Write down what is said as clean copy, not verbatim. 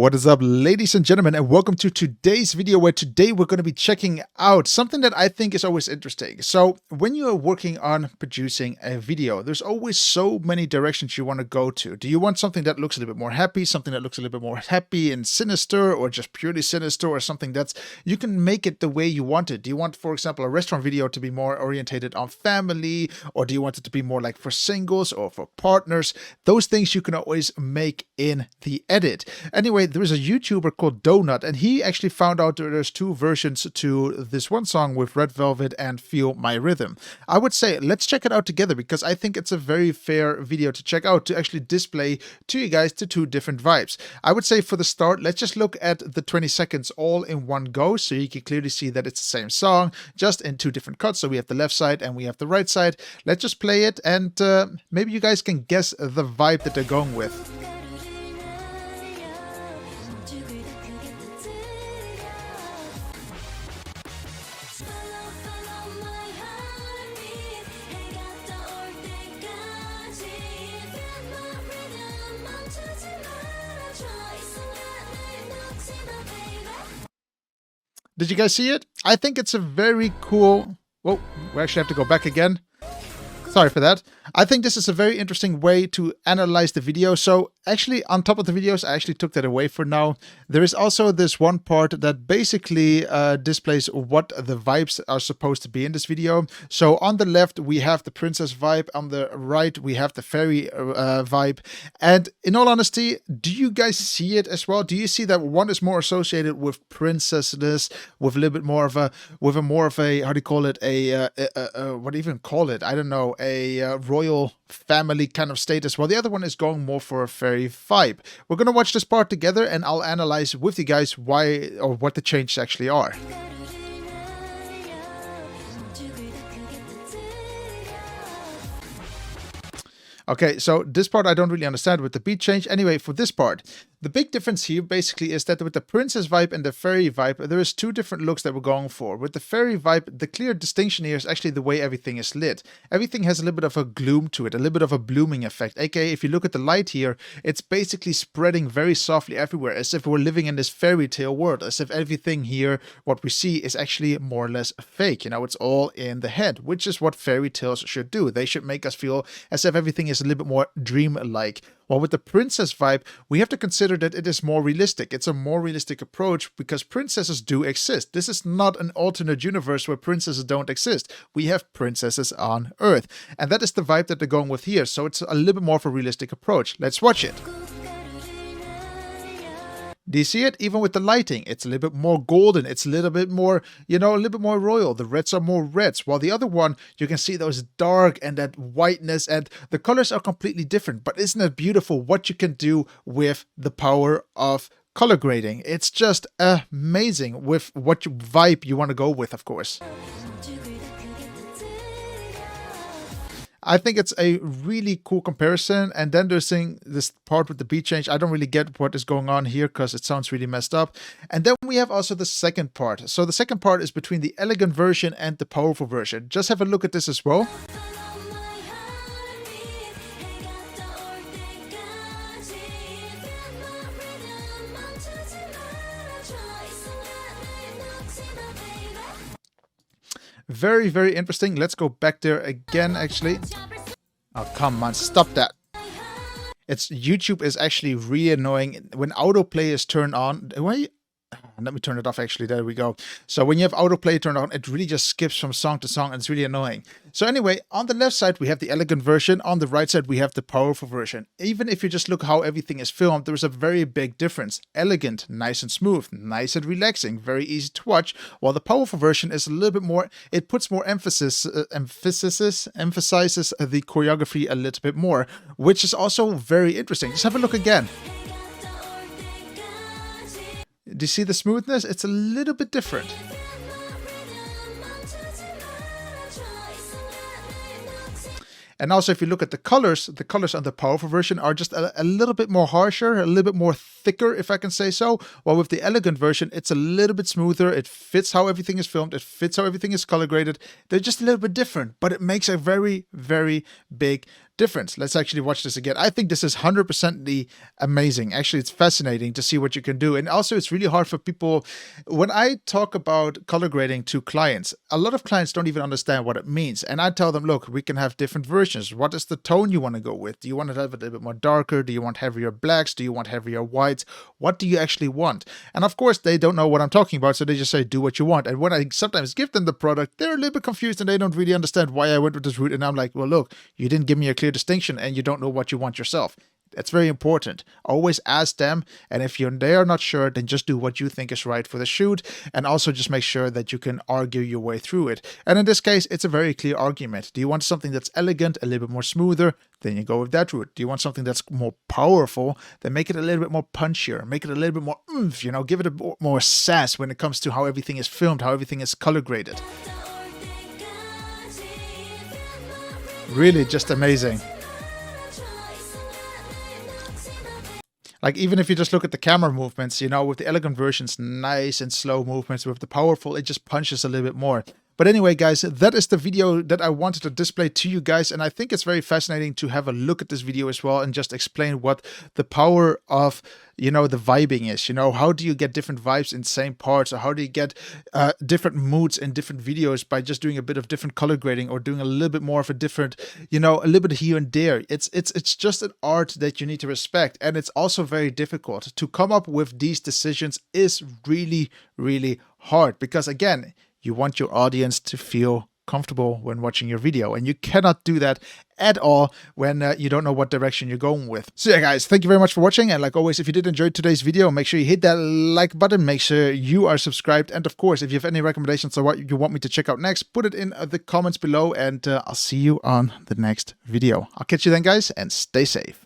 What is up, ladies and gentlemen, and welcome to today's video, where today we're going to be checking out something that I think is always interesting. So when you are working on producing a video, there's always so many directions you want to go to. Do you want something that looks a little bit more happy, something that looks a little bit more happy and sinister, or just purely sinister, or something that's, you can make it the way you want it? Do you want, for example, a restaurant video to be more orientated on family, or do you want it to be more like for singles or for partners? Those things you can always make in the edit. Anyway, there is a YouTuber called Donut, and he actually found out that there's two versions to this one song with Red Velvet and Feel My Rhythm. I would say let's check it out together, because I think it's a very fair video to check out, to actually display to you guys the two different vibes. I would say for the start, let's just look at the 20 seconds all in one go, so you can clearly see that it's the same song, just in two different cuts. So we have the left side and we have the right side. Let's just play it, and maybe you guys can guess the vibe that they're going with. Did you guys see it? I think it's a very cool... Whoa, we actually have to go back again. Sorry for that. I think this is a very interesting way to analyze the video. So actually, on top of the videos, I actually took that away for now. There is also this one part that basically displays what the vibes are supposed to be in this video. So on the left, we have the princess vibe. On the right, we have the fairy vibe. And in all honesty, do you guys see it as well? Do you see that one is more associated with princessness, with a little bit more of a, how do you call it? What do you even call it? I don't know. A royal family kind of status, while the other one is going more for a fairy vibe. We're going to watch this part together, and I'll analyze with you guys why or what the changes actually are. Okay, so this part I don't really understand with the beat change. Anyway, for this part, the big difference here basically is that with the princess vibe and the fairy vibe, there is two different looks that we're going for. With the fairy vibe, the clear distinction here is actually the way everything is lit. Everything has a little bit of a gloom to it, a little bit of a blooming effect. AKA, if you look at the light here, it's basically spreading very softly everywhere, as if we're living in this fairy tale world, as if everything here, what we see, is actually more or less fake. You know, it's all in the head, which is what fairy tales should do. They should make us feel as if everything is a little bit more dream-like. While with the princess vibe, we have to consider that it is more realistic. It's a more realistic approach, because princesses do exist. This is not an alternate universe where princesses don't exist. We have princesses on Earth. And that is the vibe that they're going with here. So it's a little bit more of a realistic approach. Let's watch it. Do you see it? Even with the lighting, it's a little bit more golden. It's a little bit more, you know, a little bit more royal. The reds are more reds, while the other one, you can see those dark and that whiteness, and the colors are completely different. But isn't it beautiful what you can do with the power of color grading? It's just amazing with what vibe you want to go with, of course. I think it's a really cool comparison. And then there's this part with the beat change. I don't really get what is going on here, because it sounds really messed up. And then we have also the second part. So the second part is between the elegant version and the powerful version. Just have a look at this as well. Very, very interesting. Let's go back there again, actually. Oh, come on, stop that. YouTube is actually really annoying. When autoplay is turned on, let me turn it off, actually. There we go. So when you have autoplay turned on, it really just skips from song to song, and it's really annoying. So anyway, on the left side, we have the elegant version. On the right side, we have the powerful version. Even if you just look how everything is filmed, there is a very big difference. Elegant, nice and smooth, nice and relaxing, very easy to watch. While the powerful version is a little bit more, it puts more emphasizes the choreography a little bit more, which is also very interesting. Just have a look again. Do you see the smoothness? It's a little bit different. And also, if you look at the colors on the powerful version are just a little bit more harsher, a little bit more thicker, if I can say so. While with the elegant version, it's a little bit smoother. It fits how everything is filmed. It fits how everything is color graded. They're just a little bit different, but it makes a very, very big difference. Let's actually watch this again. I think this is 100% amazing. Actually, it's fascinating to see what you can do. And also, it's really hard for people. When I talk about color grading to clients, a lot of clients don't even understand what it means. And I tell them, look, we can have different versions. What is the tone you want to go with? Do you want to have it a little bit more darker? Do you want heavier blacks? Do you want heavier whites? What do you actually want? And of course, they don't know what I'm talking about. So they just say, do what you want. And when I sometimes give them the product, they're a little bit confused and they don't really understand why I went with this route. And I'm like, well, look, you didn't give me a clear distinction and you don't know what you want yourself. That's very important. Always ask them, and if they are not sure, then just do what you think is right for the shoot, and also just make sure that you can argue your way through it. And in this case, it's a very clear argument. Do you want something that's elegant, a little bit more smoother? Then you go with that route. Do you want something that's more powerful? Then make it a little bit more punchier, make it a little bit more oomph, you know, give it a bit more sass when it comes to how everything is filmed, how everything is color graded. Really just amazing. Like, even if you just look at the camera movements, you know, with the elegant versions, nice and slow movements. With the powerful, it just punches a little bit more. But anyway, guys, that is the video that I wanted to display to you guys. And I think it's very fascinating to have a look at this video as well and just explain what the power of, you know, the vibing is. You know, how do you get different vibes in same parts? Or how do you get different moods in different videos by just doing a bit of different color grading or doing a little bit more of a different, you know, a little bit here and there. It's just an art that you need to respect. And it's also very difficult to come up with these decisions is really, really hard because, again, you want your audience to feel comfortable when watching your video, and you cannot do that at all when you don't know what direction you're going with. So yeah, guys, thank you very much for watching, and like always, if you did enjoy today's video, make sure you hit that like button, make sure you are subscribed, and of course, if you have any recommendations or what you want me to check out next, put it in the comments below, and I'll see you on the next video. I'll catch you then, guys, and stay safe.